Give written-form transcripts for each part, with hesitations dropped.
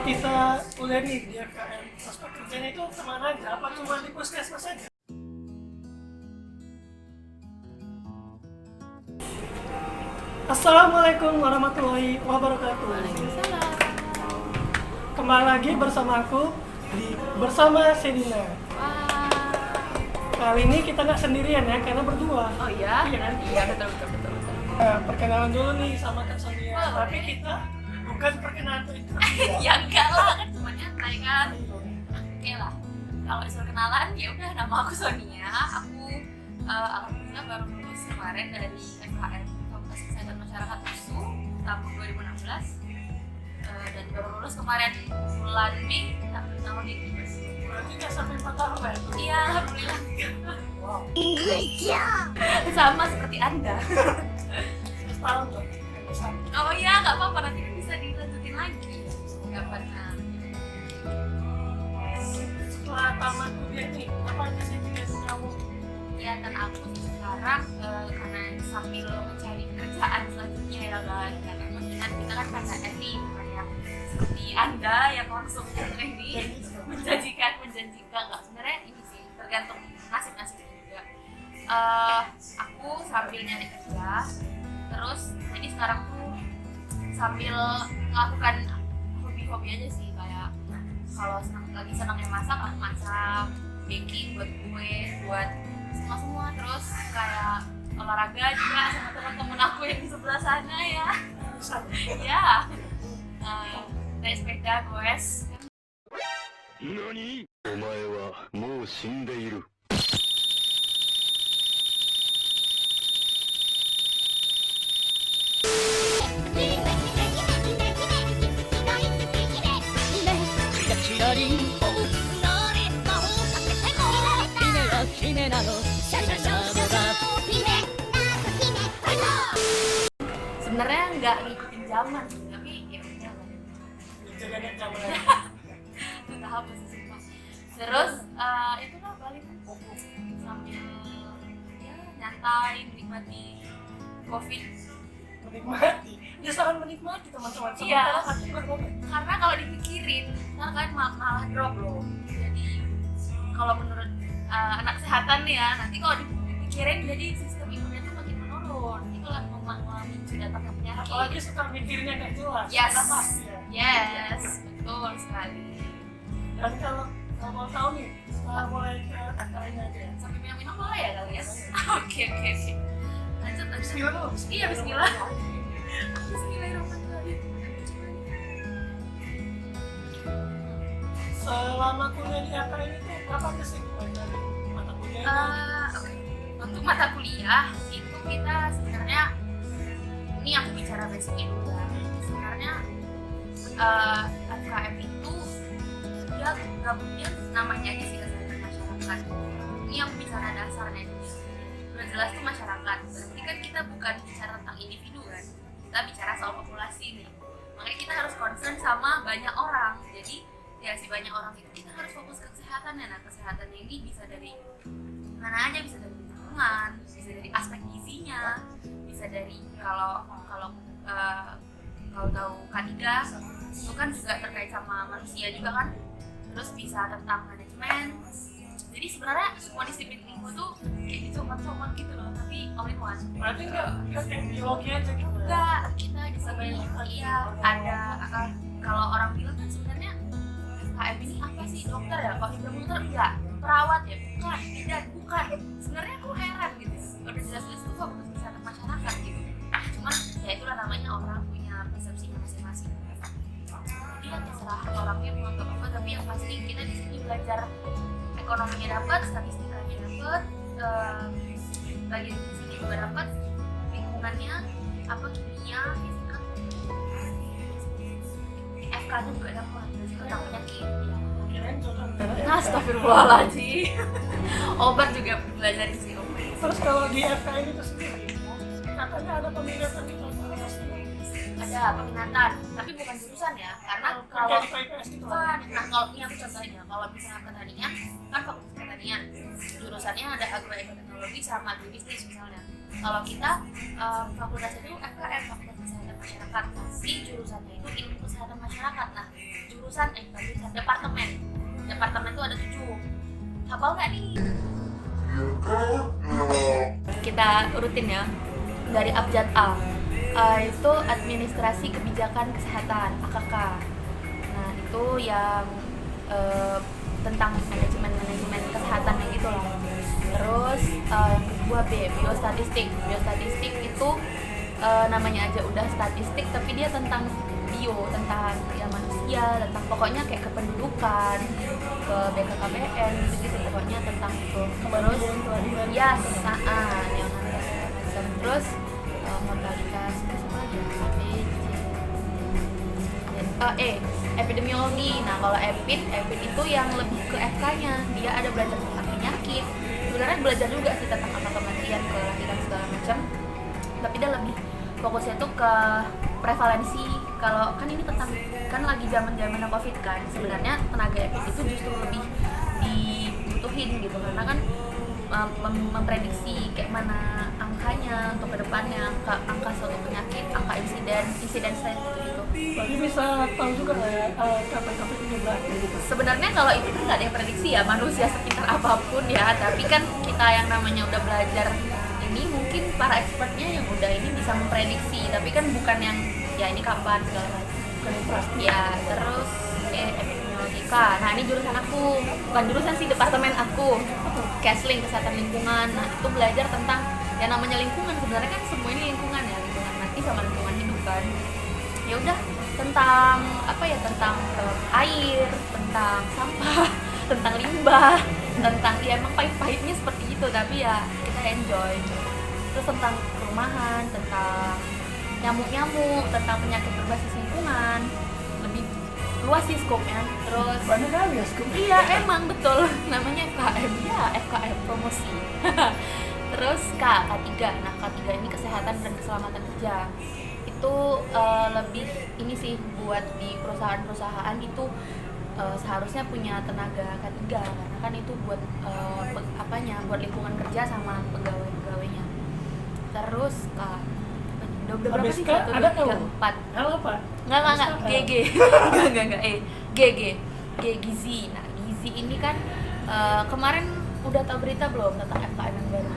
Kalau kita kuliah nih di FKM, prospek kerjanya itu kemana aja? Apa cuma di puskesmas saja? Assalamualaikum warahmatullahi wabarakatuh. Waalaikumsalam. Kembali lagi bersama aku di Bersama Sedina. Wah. Kali ini kita nggak sendirian ya, karena berdua. Oh iya? Iya kan? Iya, betul. Nah, perkenalan dulu nih sama Kak Sonia. Oh, Tapi kita bukan perkenalan untuk itu. Ya enggak lah, kan cuma nyantai kan. Oke lah. Kalau disuruh kenalan, ya udah, nama aku Sonia. Aku alhamdulillah baru lulus kemarin dari FKM Fakultas Kesehatan Masyarakat USU tahun 2016. Dan baru lulus kemarin bulan Mei tahun ini. Berarti nggak sampai 4 tahun ya? Iya, alhamdulillah. Wow. Sama seperti Anda. 11 tahun tuh. Oh iya, nggak apa-apa, nanti kan bisa dilanjutin lagi. Nggak pernah. Setelah tamat kuliah nih, apa aja sih tugas kamu? Ya, dan aku sekarang karena sambil mencari pekerjaan selanjutnya ya kan, karena mengingat kita kan KKN nih, bukan yang seperti Anda yang langsung ini menjanjikan nggak, sebenarnya ini sih tergantung nasib-nasibnya juga. Aku sambil nyari kerja, terus jadi sekarang tuh sambil melakukan hobi-hobi aja sih, kayak kalau lagi senangnya masak, aku masak, baking buat kue, buat semua, terus kayak olahraga juga sama teman-teman aku yang di sebelah sana ya. Ya, naik sepeda goes. NANI?! お前はもう死んでいる。Sebenarnya nggak ngikutin zaman sih, tapi ya udah Jangan zaman entah apa sih sumpah. Terus itulah balik sambil ya nyantai menikmati COVID. menikmati. Ya sangat menikmati teman-teman. Iya. Sementara aku bermomen. Karena kalau dipikirin ntar kan malah drop loh. Jadi kalau menurut anak kesehatan nih ya, nanti kalau dipikirin jadi sistem imunnya tuh makin menurun. Itulah memicu datangnya penyakit. Apalagi suka mikirnya nggak jelas. Yes. Karena pasti ya. Yes, betul sekali. Dan kalau mau tahu nih, mulai ke KKN aja. Sampai minum-minum boleh ya kali ya? Oke. Lanjut. Bismillah dulu. Iya, bismillah. Bismillahirrahmanirrahim. Selama kuliah di KKN itu apa kesibukan dari mata kuliah? Oke. Untuk mata kuliah itu kita sebenarnya, ini aku bicara basicnya dulu ya. Sebenarnya FKM itu dia gabungnya namanya aja sih kesehatan masyarakat. Ini aku bicara dasarnya dulu. Udah jelas tuh masyarakat. Berarti kan kita bukan bicara tentang individu kan. Kita bicara soal populasi nih. Makanya kita harus concern sama banyak orang. Jadi ya si banyak orang itu kita harus fokus ke kesehatannya. Nah, kesehatannya ini bisa dari mana aja, bisa dari lingkungan, bisa dari aspek gizinya, bisa dari kalau tahu K3 itu kan juga terkait sama manusia juga kan, terus bisa tentang manajemen. Jadi sebenarnya semua disiplin ilmu tuh kayak dicomot-comot gitu loh, tapi all in one. Berarti nggak kayak biologi aja gitu ya? Enggak, kita disiplin iya ada kalau orang bilang kan sebenarnya KM ini apa sih, dokter ya? Kalau dibilang dokter enggak, perawat ya? Bukan, bidan bukan. Sebenarnya aku heran gitu. Udah jelas-jelas itu fokus kesehatan masyarakat gitu. Cuman ya itulah namanya, orang punya persepsinya masing-masing. Jadi ya terserah orangnya mau nggak apa, tapi yang pasti kita di sini belajar ekonominya dapat, statistikanya dapat, bagian sini juga dapat, lingkungannya apa, kimia, fisika, FK-nya juga dapat, tentang penyakit. Kirain contoh. Astagfirullahaladzim. Obat juga belajar di sini. Terus kalau di FKN itu sendiri, katanya ada peminatan itu pasti. Ada peminatan, tapi bukan jurusan ya, karena kalau Kayak di PPS gitu bukan, nah kalau ini aku contohnya, kalau misalnya pertanian kan fakultas pertanian, jurusannya ada agroekoteknologi sama agribisnis misalnya. Kalau kita fakultas itu FKM, Fakultas Kesehatan Masyarakat, tapi jurusannya itu ilmu kesehatan masyarakat. Nah, jurusan departemen itu ada 7. Hafal nggak nih? Kita urutin ya dari abjad A. Itu administrasi kebijakan kesehatan (AKK). Nah, itu yang tentang manajemen kesehatannya gitu lah. Terus yang kedua B, biostatistik. Biostatistik itu namanya aja udah statistik, tapi dia tentang tentang ya manusia, tentang pokoknya kayak kependudukan, ke BKKBN gitu pokoknya tentang itu. Terus ya neonatal macam. Terus mortalitas epidemiologi. Nah, kalau epid itu yang lebih ke FK-nya, dia ada belajar tentang penyakit. Sebenarnya belajar juga sih tentang angka kematian, kelahiran segala macam, tapi dia lebih fokusnya tuh ke prevalensi. Kalau kan ini tentang kan lagi zaman-zamannya Covid kan, sebenarnya tenaga epid itu justru lebih dibutuhin gitu, karena kan memprediksi kayak mana angkanya untuk kedepannya, angka suatu penyakit, angka insiden gitu. Berarti bisa tahu juga nggak ya kapan-kapan penyebab gitu? Sebenarnya kalau itu kan nggak ada yang prediksi ya, manusia sekitar apapun ya, tapi kan kita yang namanya udah belajar ini mungkin para expertnya yang udah ini bisa memprediksi, tapi kan bukan yang ya ini kapan segala macam, Bukan yang pasti. ya. Terus epidemiologika. Nah, ini jurusan aku, bukan jurusan sih, departemen aku, Kesling, kesehatan lingkungan. Nah, itu belajar tentang yang namanya lingkungan. Sebenarnya kan semua ini lingkungan ya, lingkungan mati sama lingkungan hidup kan. Ya udah, tentang apa ya, tentang air, tentang sampah, tentang limbah, tentang ya emang pahit-pahitnya seperti itu, tapi ya kita enjoy. Terus tentang perumahan, tentang nyamuk-nyamuk, tentang penyakit berbasis lingkungan, lebih luas sih skopnya. Terus Banyak kali ya skop. iya emang betul, namanya FKM ya, FKM promosi. Terus K3. Nah, K3 ini kesehatan dan keselamatan kerja. Itu lebih ini sih buat di perusahaan-perusahaan itu seharusnya punya tenaga K3, karena kan itu buat buat lingkungan kerja sama pegawai-pegawainya. Terus udah berapa Habis sih? K, 1, ada 2, 3, L? 4. L apa? Enggak, GG. Enggak, gizi. Nah, gizi ini kan kemarin udah tahu berita belum tentang FKM yang baru?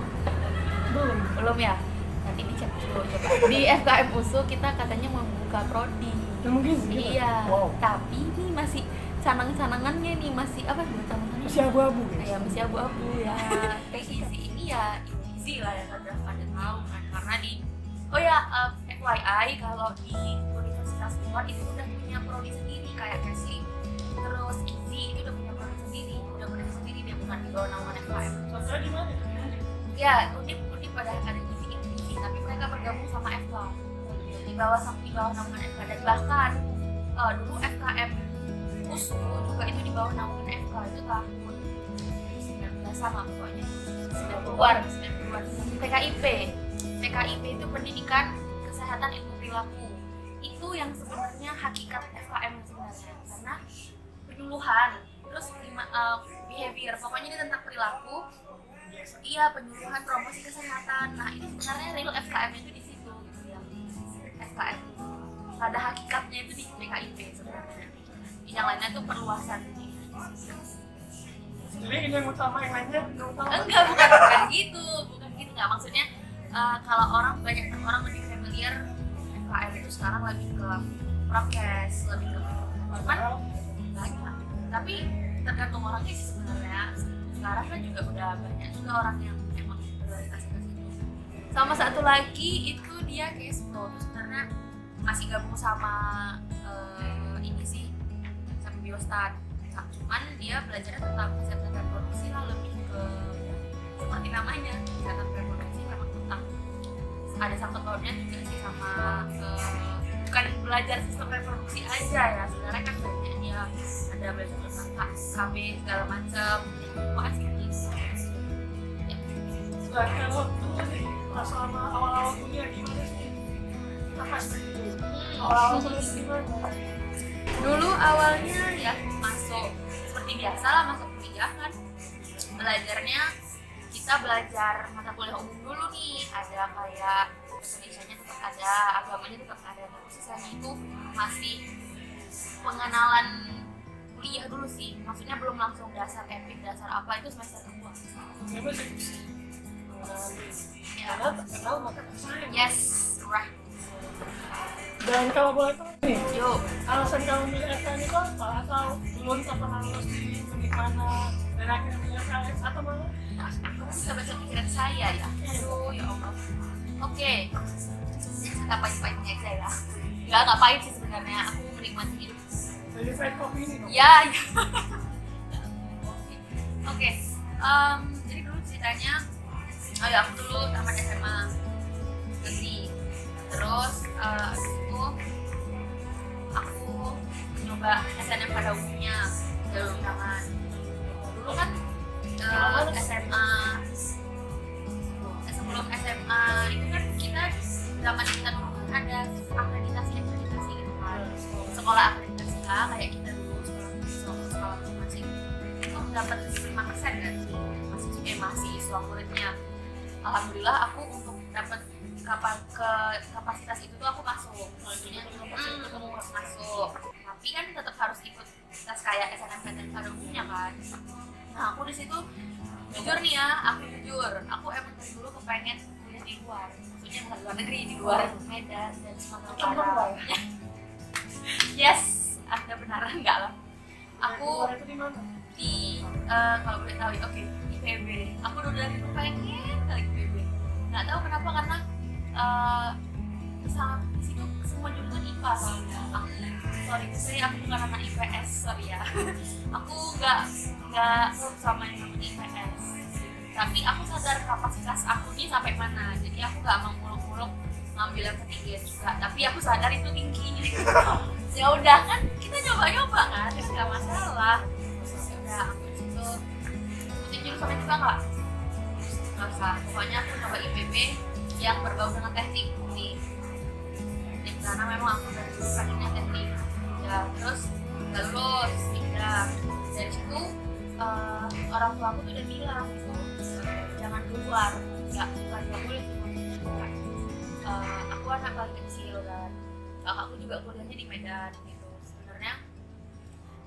Belum ya? Nanti dicek dulu coba. Di FKM USU kita katanya mau buka prodi. Ilmu gizi. Iya. Wow. Tapi ini masih canang-canangannya nih, masih apa canang-canangannya? Masih abu-abu guys. Ya, masih abu-abu ya. Gizi ini ya gizi lah ya, pada tahu kan, karena di FYI kalau di universitas luar itu udah punya prodi sendiri kayak Kesling. Terus gizi itu udah punya prodi sendiri, udah berdiri sendiri, dia bukan di bawah naungan FKM. Contohnya di mana? Ya, Undip pada ada gizi, tapi mereka bergabung sama FK di bawah naungan FK, dan bahkan dulu FKM USU juga itu di bawah naungan FK, itu tahun 19 sama pokoknya 90-an. PKIP itu pendidikan kesehatan ilmu perilaku. Itu yang sebenarnya hakikat FKM sebenarnya, karena penyuluhan, terus behavior, pokoknya ini tentang perilaku. Iya, penyuluhan, promosi kesehatan. Nah, ini sebenarnya real FKM itu di situ gitu ya. FKM pada hakikatnya itu di PKIP sebenarnya. Yang lainnya itu perluasan. Jadi ini yang utama, yang lainnya yang utama. Enggak, bukan gitu nggak, maksudnya kalau banyak orang lebih familiar FKM itu sekarang lebih ke prokes, lebih ke cuman banyak, tapi tergantung orangnya sih sebenarnya. Sekarang kan juga udah banyak juga orang yang emang prioritas ke situ. Sama satu lagi itu dia case pro, sebenarnya masih gabung sama ini sih, sama biostat. Cuman dia belajarnya tentang kesehatan reproduksi lah, lebih ke seperti namanya, kesehatan reproduksi, memang tentang ada sangkut pautnya juga sih sama bukan belajar sistem reproduksi aja ya, sebenarnya kan banyak dia ada belajar tentang KB segala macam. Makasih gitu. Nah, kalau dulu nih, pas selama awal-awal kuliah gimana sih? Apa sih? Awal-awal kuliah gimana? Dulu awalnya ya masuk seperti biasa lah, masuk kuliah kan belajarnya kita belajar mata kuliah umum dulu nih, ada kayak Indonesianya tetap ada, agamanya tetap ada, tapi sisanya itu masih pengenalan kuliah dulu sih, maksudnya belum langsung dasar epic, dasar apa, itu semester 2. Memang sih Ya. karena terkenal maka tersaing. Yes, right. Dan kalau boleh tahu nih, Yuk, alasan kamu milih STM itu apa? Atau belum pernah lulus di mana dan akhirnya milih STM atau malah? kamu bisa baca pikiran saya ya? Aduh, ya Allah. Oke, kita pahit-pahitnya aja ya. Nggak pahit sih sebenarnya, aku menikmati hidup. Dari fried coffee ini dong? Ya, ya. Oke, jadi dulu ceritanya, aku dulu tamat SMA negeri. Terus abis itu aku nyoba SNM pada umumnya, jalur undangan. Dulu kan SMA, sebelum SMA itu kan kita zaman kita dulu kan ada akreditasi gitu kan, sekolah akreditasi A kayak kita dulu sekolah masing-masing itu dapat 5% kan mahasiswa muridnya. Alhamdulillah aku untuk dapat kapasitas itu tuh aku masuk, maksudnya masuk, tapi kan tetap harus ikut tes kayak SNMPTN pada umumnya kan. Nah aku di situ jujur nih ya, aku emang dari dulu kepengen kuliah di luar, maksudnya bukan luar negeri, di luar Medan dan Sumatera Utara. Yes, Anda benar enggak lah. Aku itu di mana? di kalau boleh tahu, oke, IPB. Aku udah dari dulu pengen kali IPB. Nggak tahu kenapa, karena sama di situ semua jurusan IPA soalnya. Aku bukan anak IPS, sorry ya. Aku nggak sama yang namanya IPS. Tapi aku sadar kapasitas aku nih sampai mana. Jadi aku nggak mau muluk-muluk ngambil yang ketinggian juga. Tapi aku sadar itu tinggi. Ya udah kan kita nyoba-nyoba kan, nggak masalah. Ya udah aku di situ ikutin jurusannya juga nggak usah. Pokoknya aku coba IPB yang berbau dengan teknik nih. Karena memang aku dari dulu pengennya teknik. Ya terus nggak lulus, pindah. Dari situ orang tua aku tuh udah bilang gitu, jangan keluar, nggak boleh keluar. Aku anak paling kecil kan, kakakku juga kuliahnya di Medan gitu. Sebenarnya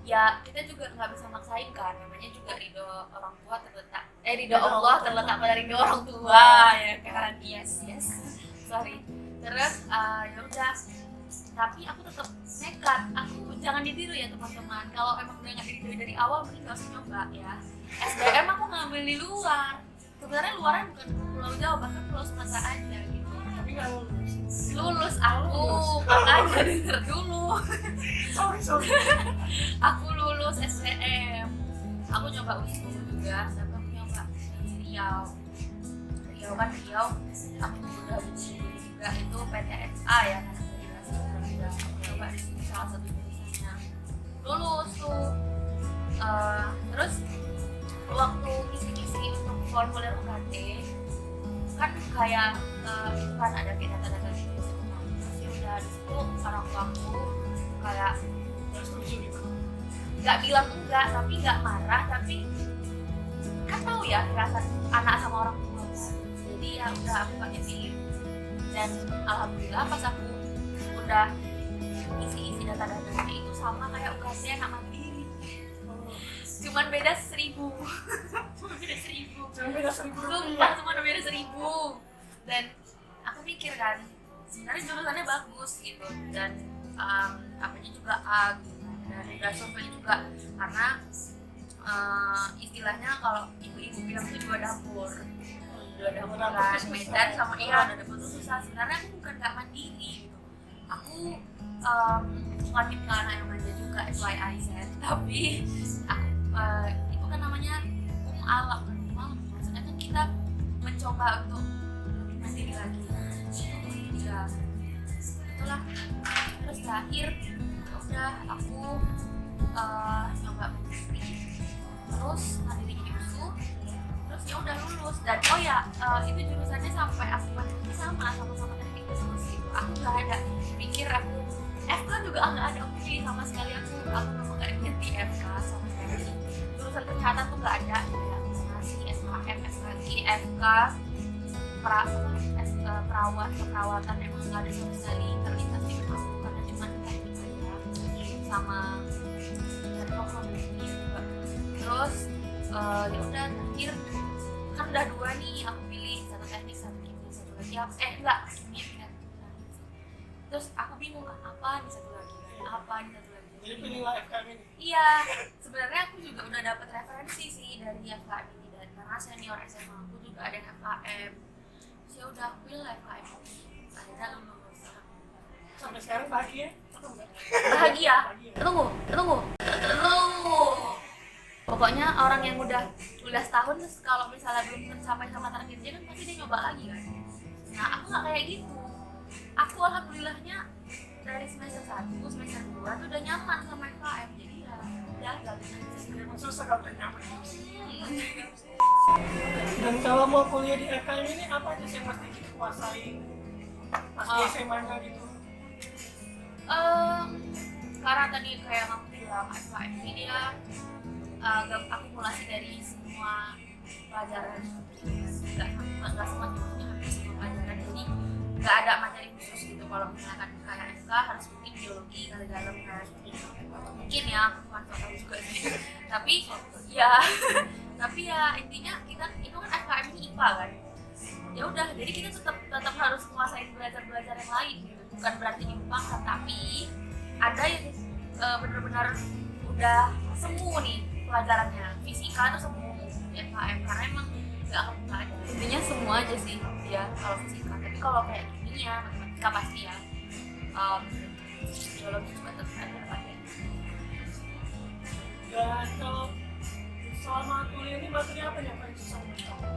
ya kita juga nggak bisa maksain kan, namanya juga ridho orang tua terletak ridho Allah terletak pada ridho orang tua ya kan. Yes sorry. Terus ya udah, tapi aku tetap nekat. Aku jangan ditiru ya teman-teman, kalau emang udah nggak ditiru dari awal mending nggak usah nyoba ya. SBM aku ngambil di luar, sebenarnya luaran bukan Pulau Jawa, bahkan Pulau Sumatera aja gitu. Tapi nggak lulus aku, makanya denger dulu. sorry. Aku lulus SBM, aku nyoba USU juga, tapi aku nyoba di Riau kan. Aku udah juga itu PTSA ya kan, aku coba di sini salah satu jurusannya, lulus tuh. Terus waktu isi untuk formulir UKT kan kayak itu kan ada kayak data-data gitu. Terus ya udah di situ orang tuaku kayak setuju gitu. nggak bilang enggak, tapi nggak marah, tapi kan tahu ya perasaan anak sama orang tua kan. Jadi ya udah aku pakai pilih. Dan alhamdulillah pas aku udah isi data-datanya itu sama kayak UKT anak mandiri, cuman beda 1.000. Sumpah cuma beda 1.000. Dan aku mikir kan sebenarnya jurusannya bagus gitu, dan apanya juga A gitu. Dan udah survei juga, karena istilahnya kalau ibu-ibu bilang itu dua dapur kan, Medan sama ada dapur tuh susah. Sebenarnya aku bukan nggak mandiri gitu, aku bukan tipe anak yang manja juga, FYI set, tapi aku itu kan namanya hukum alam kan, maksudnya kan kita mencoba untuk lebih mandiri lagi ya itulah. Terus terakhir udah aku nyoba mandiri, terus mandiri jadi USU, terus ya udah lulus. Dan itu jurusannya sampai aku mandiri sama-sama teknik lulus gitu. Aku nggak ada pikir aku FK juga nggak ada opsi sama sekali. Aku memang nggak niat di FK sama sekali. Jurusan kesehatan tuh nggak ada, kayak farmasi, SKM, SKG, perawatan emang nggak ada sama sekali terlintas di aku karena cuma teknik aja sama dari kompromi juga. Terus ya udah terakhir kan udah 2 nih, aku pilih satu teknik satu kimia satu lagi apa enggak kimia. Terus aku bingung kan apa nih satu lagi apa nih satu lagi. Jadi pilihlah FKM ini. Iya, sebenarnya aku juga udah dapat referensi sih dari FKM ini dan karena senior SMA aku juga ada yang FKM. Terus ya udah aku pilih FKM. Akhirnya lulus. Sampai sekarang bahagia atau enggak? Bahagia. Tunggu. Pokoknya orang yang udah setahun terus kalau misalnya belum tercapai sama targetnya kan pasti dia nyoba lagi kan. Nah aku nggak kayak gitu. Aku alhamdulillahnya dari semester 1 semester 2 tuh udah nyaman sama FKM, jadi ya udah gak Memang susah kalau udah nyaman. Dan kalau mau kuliah di FKM ini apa aja sih yang mesti kita kuasain pas di SMA-nya gitu? Karena tadi kayak kamu bilang FKM ini dia akumulasi dari semua pelajaran, nggak semua maksudnya hampir semua pelajaran, jadi nggak ada materi khusus gitu. Kalau misalkan kayak FK harus mungkin biologi kali dalam kan mungkin ya, aku bukan tahu juga sih tapi ya intinya kita itu kan FKM ini IPA kan, ya udah jadi kita tetap harus menguasai belajar yang lain gitu. Bukan berarti dipaksa, tapi ada yang benar-benar udah semu nih pelajarannya, fisika tuh semu FKM karena emang nggak ada, intinya semua aja sih ya kalau fisika. Tapi kalau kayak kimia matematika pasti ya, biologi juga tetap ada pakai. Dan kalau selama kuliah ini materi apa yang paling susah menurut kamu?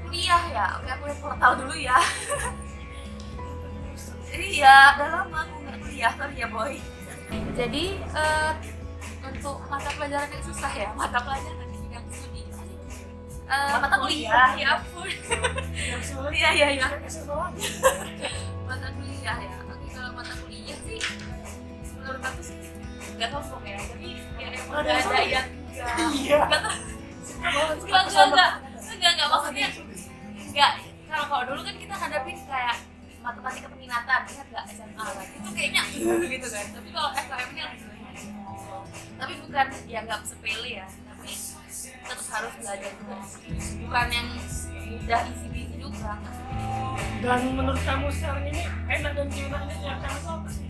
Kuliah ya, oke aku lihat portal dulu ya. Iya, udah lama aku nggak kuliah kan ya boy. Jadi untuk mata pelajaran yang susah ya, mata pelajaran di bidang studi. Mata kuliah, ya ampun. Yang sulit? Iya. SMA. Mata kuliah ya. Oke, kalau mata kuliah sih menurut aku sih nggak sombong ya. Jadi ya emang nggak ada yang Iya. Enggak maksudnya enggak. Kalau dulu kan kita hadapin kayak matematika peminatan, ingat nggak SMA kan? Itu kayaknya gitu kan. Tapi kalau FKM ini tapi bukan ya nggak sepele ya, tapi tetap harus belajar juga. Bukan yang udah isi juga. Dan menurut kamu sekarang ini enak dan gak enaknya yang kamu tahu apa sih?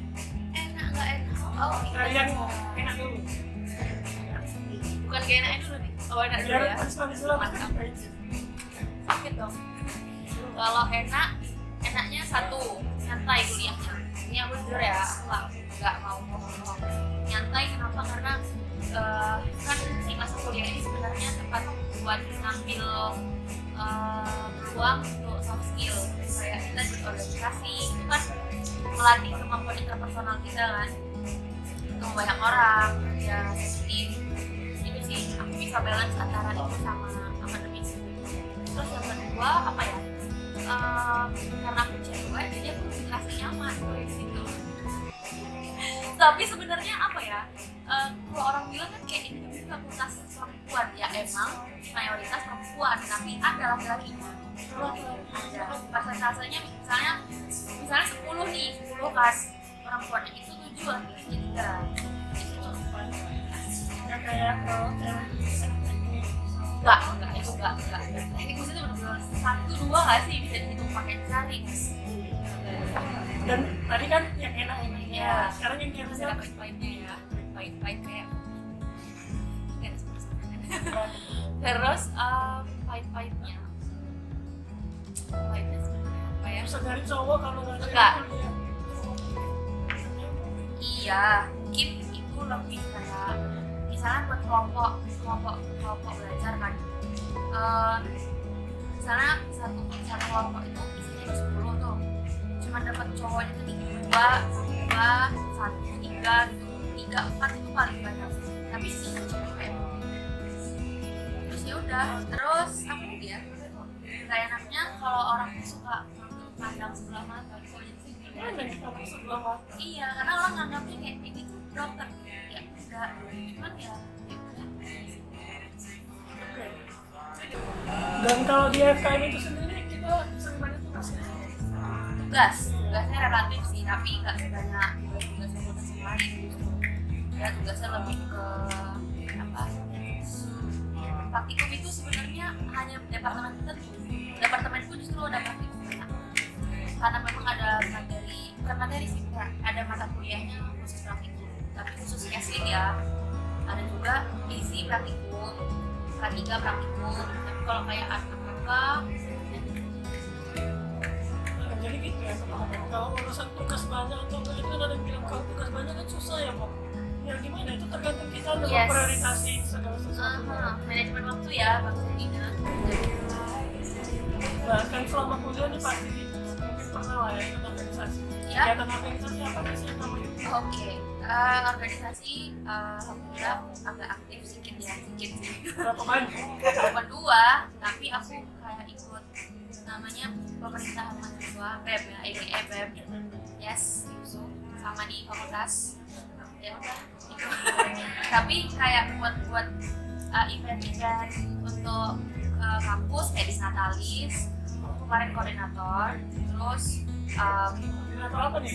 Enak nggak enak? Oh, Kalian enak dulu. bukan kayak enaknya dulu nih. Oh enak dulu Biar ya. manis-manis dulu. Mantap. Sakit dong. Kalau enaknya satu, nyantai kuliahnya. Ini aku jujur ya, aku nggak mau ngomong nyantai. Kenapa? Karena kan di masa kuliah ini sebenarnya tempat buat ngambil peluang untuk soft skill. Kayak kita berorganisasi, itu kan melatih kemampuan interpersonal kita kan. Ketemu banyak orang, kerja tim. Itu sih, aku bisa balance antara itu sama akademis. Terus yang kedua apa ya? Karena aku cewek, jadi aku lebih ngerasa nyaman di situ. Tapi sebenarnya apa ya? Kalau orang bilang kan kayak ini fakultas perempuan, ya emang mayoritas perempuan, tapi ada laki-lakinya. Ada persentasenya misalnya 10 nih, 10 kan perempuannya itu 7 laki-lakinya 3. Nggak kayak Enggak, itu enggak. Teknik musik itu benar-benar 1-2 nggak sih bisa dihitung pakai jari. dan tadi kan yang enak-enak. Iya. Sekarang yang Masih ada pahit-pahitnya ya, pahit-pahit kayak terus pahit-pahitnya sebenarnya apa ya? bisa dari cowok kalau nggak dari Enggak. kuliah. Iya, mungkin itu lebih kayak misalnya buat kelompok belajar kan. Misalnya satu kelompok itu isinya itu 10 tuh, cuma dapat cowoknya itu 2, 1, 3 gitu, 3, 4 itu paling banyak. Tapi sih cewek. Terus ya udah, terus apa lagi ya? Kayak enaknya kalau orang suka pandang sebelah mata, kok jadi sih Mana yang kamu sebelah mata? iya, karena orang nganggapnya kayak ini tuh dokter ya enggak, cuman ya Dan kalau di FKM itu sendiri tugasnya relatif sih, tapi nggak sebanyak tugas fakultas yang lain justru. Ya tugasnya lebih ke apa, praktikum itu sebenarnya hanya departemen tertentu. Departemenku justru ada praktikum banyak, karena memang ada bukan materi sih, ada mata kuliahnya khusus praktikum, tapi khusus casting ya. Ada juga isi praktikum, K3 praktikum, tapi kalau kayak anak-anak jadi gitu ya, kalau urusan tugas banyak atau enggak itu kan ada yang bilang kalau tugas banyak kan susah ya Pak. Ya gimana, itu tergantung kita untuk memprioritasasi segala sesuatu. Manajemen waktu ya Bang Zedina. Bahkan selama kuliah nih pasti mungkin pernah lah ya ikut organisasi. Ya. Kegiatan organisasi apa biasanya namanya? Oke, organisasi alhamdulillah agak aktif sedikit sih. Berapa banyak? Cuma 2, tapi aku kayak ikut namanya pemerintahan mahasiswa BEM ya, EBE BEM. Yes, itu sama di fakultas. Ya udah, itu. Tapi kayak buat event-event untuk kampus kayak Disnatalis, kemarin koordinator, terus Koordinator apa nih?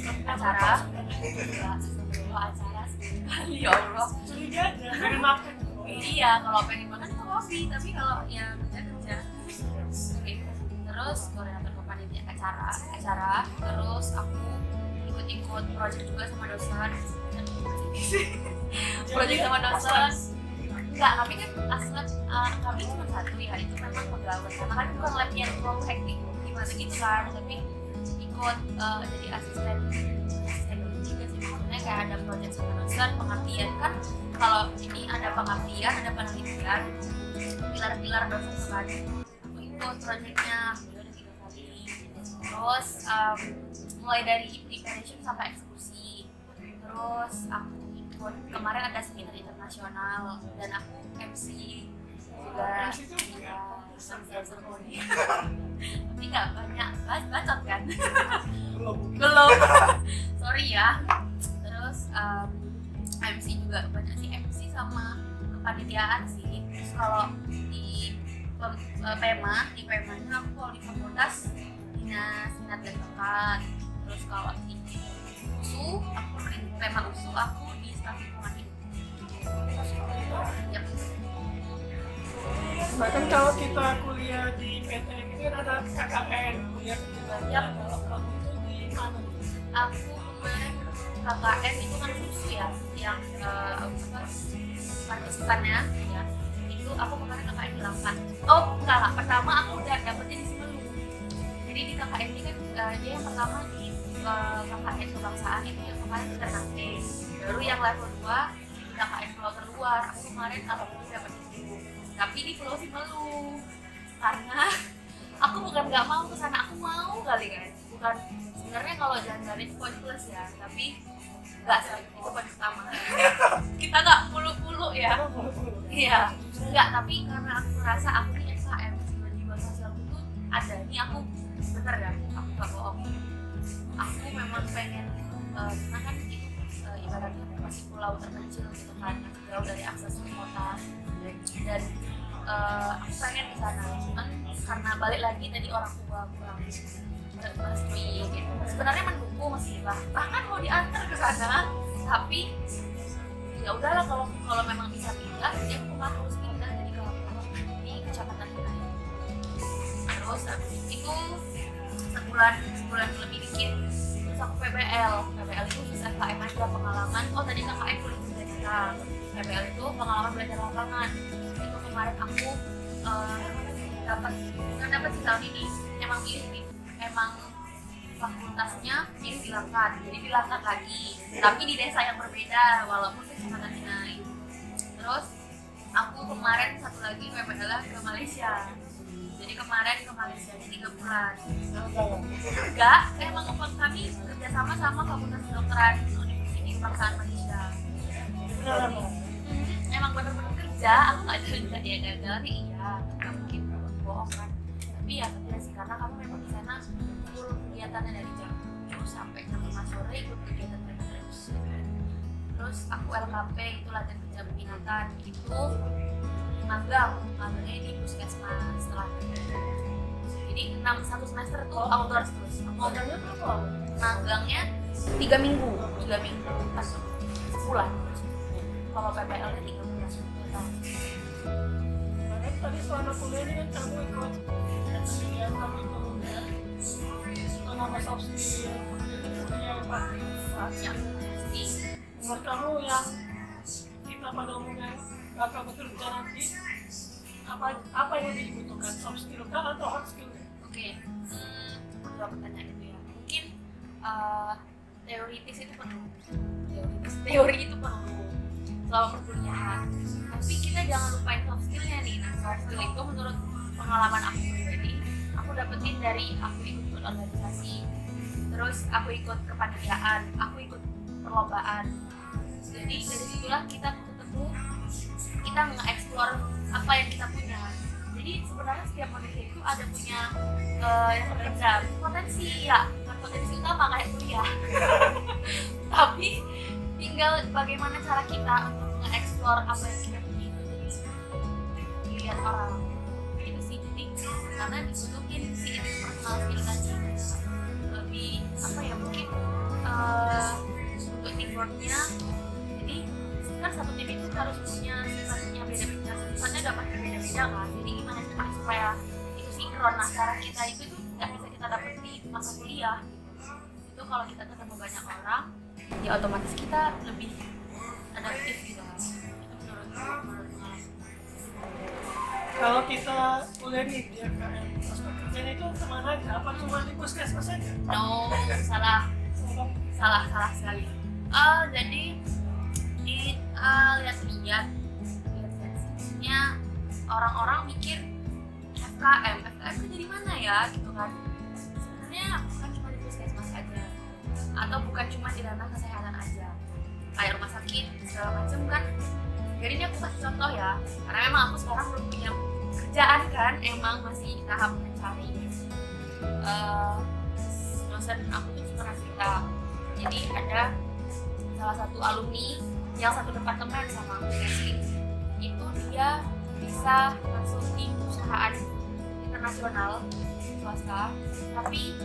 acara sekali ya Allah. Curiga aja, pengen makan. Iya, kalau pengen makan itu kopi, tapi kalau ya kerja. Oke. Terus koordinator kepanitiaan acara, terus aku ikut project juga sama dosen. Project sama dosen. Enggak, kami kan asal kami cuma satu ya, itu memang pegawai. Karena kan bukan lab yang terlalu hektik gimana gitu kan, tapi ikut jadi asisten juga sih, maksudnya kayak ada project sama dosen, pengertian kan. Kalau ini ada pengertian, ada penelitian, pilar-pilar dosen kan. Aku ikut projectnya, udah 3 kali. Terus mulai dari preparation sampai eksekusi. Terus aku ikut kemarin ada seminar internasional dan aku MC juga. Ya, seremoni. Tapi nggak banyak bacot kan? Belum. Sorry ya. Terus MC juga banyak sih, MC sama kepanitiaan sih. Terus kalau di PEMA-nya aku kalau di fakultas dinas minat dan bakat. Terus kalau di USU, aku di PEMA USU aku di staf lingkungan hidup. Yap. Bahkan kalau kita kuliah di PT itu kan ada KKN, kuliah kejuruan. Kalau kamu itu di mana? Aku kemarin KKN itu kan USU ya, yang partisipannya ya. Itu aku kemarin KKN di 8. Oh enggak lah, pertama aku udah dapetnya di Simelu. Jadi di KKN ini kan dia yang pertama di KKN kebangsaan itu yang kemarin di Ternate. Baru yang level 2 di KKN pulau terluar. Aku kemarin alhamdulillah dapat itu. Tapi di Pulau Simelu. Karena aku bukan nggak mau ke sana, aku mau kali kan. Bukan sebenarnya kalau jalan-jalan itu poin plus ya, tapi nggak sih, itu poin pertama. Kita nggak mulu-mulu ya. Iya, nggak, tapi karena aku merasa aku nih SKM, jiwa sosial itu ada nih, aku bener kan, aku nggak bohong. Aku memang pengen, karena kan itu ibaratnya masih pulau terpencil gitu kan, jauh dari akses ke kota, dan aku pengen di sana. Cuman karena balik lagi tadi orang tua kurang merestui gitu. Sebenarnya mendukung sih, bahkan mau diantar ke sana, tapi ya udahlah kalau memang bisa pindah, dia harus pindah jadi kalau di kecamatan Hinai. Terus itu sebulan lebih dikit, terus aku PBL itu khusus FKM aja pengalaman. Oh tadi KKM kuliah kita, PBL itu pengalaman belajar lapangan. Itu kemarin aku dapat sih tahun ini, emang fakultasnya ini dilangkat, jadi dilangkat lagi, tapi di desa yang berbeda walaupun kecamatan Hinai. Terus aku kemarin satu lagi PPL ke Malaysia, jadi kemarin ke Malaysia 3 bulan. Enggak, emang kami kerjasama sama Fakultas Kedokteran Universiti Kebangsaan Malaysia. Emang bener-bener kerja, aku nggak jalan-jalan nih, iya, nggak mungkin bohong kan. Tapi ya kerja sih, karena kamu memang di sana full kegiatannya dari jam 7 sampai jam 5 sore ikut kegiatan mereka terus. Terus aku LKP itu latihan kerja peminatan, itu magangnya di puskesmas setelah Jadi 1 semester tuh outdoors terus. Magangnya berapa lama? Magangnya 3 minggu, 3 minggu pas sebulan. Kalau PPL-nya 3 bulan. Karena tadi selama kuliah ini kan kamu ikut yang kamu ikut ya, nama soft skill, kuliah yang pasti. Ya, pasti. Menurut kamu yang kita pada umumnya bakal bekerja nanti, apa yang lebih dibutuhkan, soft skill kah atau hard skill? Oke, dua pertanyaan itu ya. Mungkin teoritis itu perlu, teori itu perlu selama perkuliahan. Tapi kita jangan lupain soft skillnya nih. Nah, soft skill itu menurut pengalaman aku pribadi, aku dapetin dari aku ikut organisasi, terus aku ikut kepanitiaan, aku ikut perlombaan. Jadi dari situlah kita ketemu, kita nge-explore apa yang kita punya. Jadi sebenarnya setiap manusia itu ada punya yang berbeda potensi ya, bukan potensi utama kayak kuliah. Tapi tinggal bagaimana cara kita untuk nge-explore apa yang kita punya itu. Jadi dilihat orang itu sih, jadi karena dibutuhin si personal skill tadi lebih apa ya, mungkin untuk teamworknya. Jadi kan satu tim itu harus punya sifatnya beda-beda, sifatnya dapat berbeda-beda kan. Jadi gimana sih supaya itu sinkron. Nah, cara kita itu tuh nggak bisa kita dapat di masa kuliah. Itu kalau kita ketemu banyak orang, ya otomatis kita lebih adaptif gitu kan. Itu menurut Kalau kita kuliah di DKM, prospek kerjanya itu kemana aja? Apa cuma di puskesmas saja? no, salah sekali. Jadi di lihat-lihatnya orang-orang mikir FKM itu jadi mana ya gitu kan. Sebenarnya bukan cuma di puskesmas aja, atau bukan cuma di ranah kesehatan aja, kayak rumah sakit segala macam kan. Jadi ini aku kasih contoh ya, karena memang aku sekarang belum punya kerjaan kan, emang masih tahap mencari. Dosen aku tuh pernah cerita, jadi ada salah satu alumni yang satu departemen sama aku itu dia bisa masuk di perusahaan internasional swasta, tapi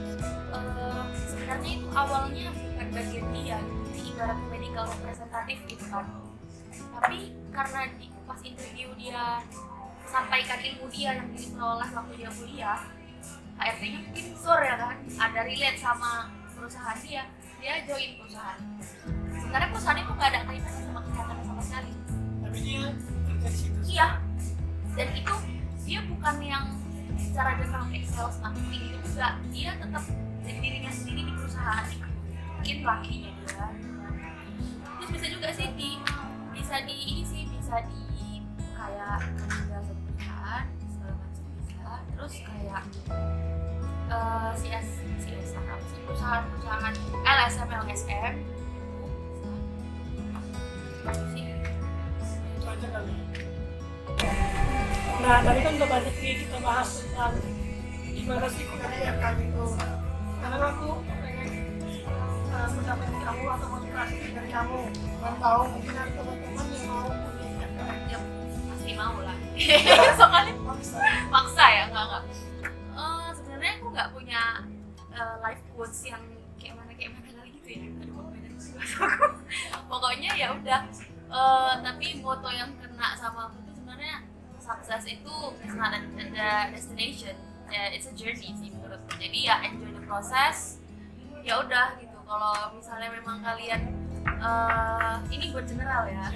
sebenarnya itu awalnya bukan bagian dia, jadi ibarat medical representative gitu kan. Tapi karena pas interview dia sampaikan ilmu dia yang diperoleh waktu dia kuliah, HRD-nya mungkin sore ya kan, ada relate sama perusahaan dia join perusahaan. Sebenarnya perusahaan itu nggak ada kaitannya sama kesehatan sama sekali. Tapi dia kerja di situ. Iya, dan itu dia bukan yang secara general kayak sales marketing itu juga, dia tetap jadi dirinya sendiri di perusahaan itu. Mungkin lakinya dia. Terus bisa juga sih bisa di kayak kerja satu perusahaan segala macam bisa. Terus kayak CSR apa sih, perusahaan LSM LSM sih. Itu aja kali. Nah, tadi kan udah banyak nih kita bahas tentang gimana sih kuliah FKM itu. Karena aku pengen pendapat kamu atau motivasi dari kamu. Dan tahu mungkin ada teman-teman yang mau kuliah FKM. Ya pasti mau lah. Soalnya maksa ya, enggak. Sebenarnya aku nggak punya life quotes yang kayak mana kali gitu ya. Aduh, pokoknya ya udah. Tapi moto yang kena sama aku tuh sebenarnya sukses itu is not a destination, it's a journey sih menurutku. Jadi ya enjoy the process. Ya udah gitu. Kalau misalnya memang kalian ini buat general ya.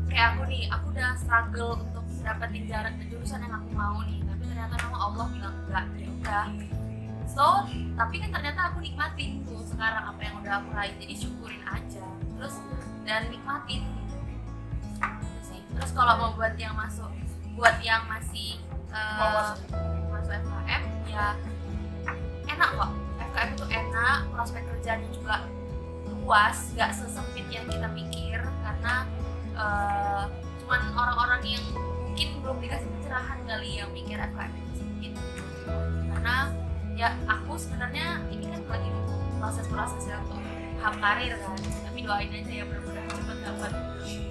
Kayak aku nih, aku udah struggle untuk dapetin jurusan yang aku mau nih, tapi ternyata memang Allah bilang enggak, ya udah. So, tapi kan ternyata aku nikmatin tuh sekarang apa yang udah aku raih, jadi syukurin aja, terus dan nikmatin gitu. Sih. Terus kalau mau buat yang masih masuk FKM, ya enak kok. FKM itu enak, prospek kerjanya juga luas, nggak sesempit yang kita pikir, karena cuman orang-orang yang mungkin belum dikasih pencerahan kali yang mikir FKM itu sempit. Karena ya aku sebenarnya ini kan lagi proses ya untuk hak karir kan, tapi doain aja ya mudah-mudahan cepat dapat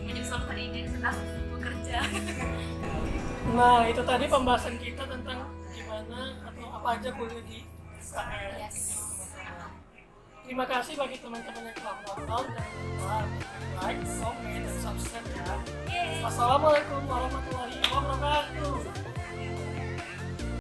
menyusul hari ini sudah bekerja. Nah, itu tadi pembahasan kita tentang gimana apa aja kuliah di UKM. Yes. Terima kasih bagi teman-teman yang telah menonton, jangan lupa like, comment, dan subscribe ya. Yeay. Wassalamualaikum warahmatullahi